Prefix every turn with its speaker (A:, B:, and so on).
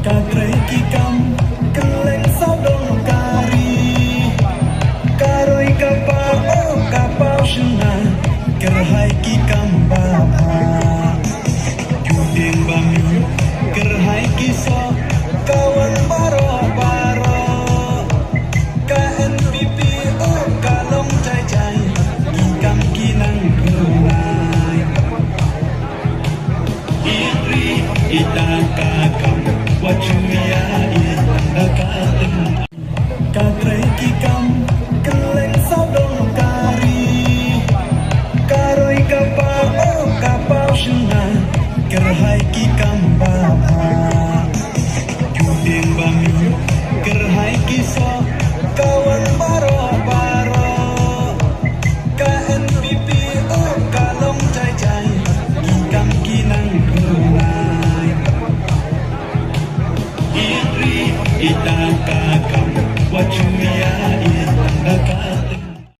A: Kagreki kam keleng sabdong kari karoi kapal kapal shina kerhai ki kam baba judeng bami kerhai ki so kawan baro baro KNPP kalong cai cai ki kam kinang kulai iri itaka kam wachuya itakating kagreki kam keleng sabdong kari karoi kapal shina kerhai ki kam baba judeng bami kerhai ki so kawan baro baro KNPP kalong cai cai ki kam kinang kulai iri itaka kam wachuya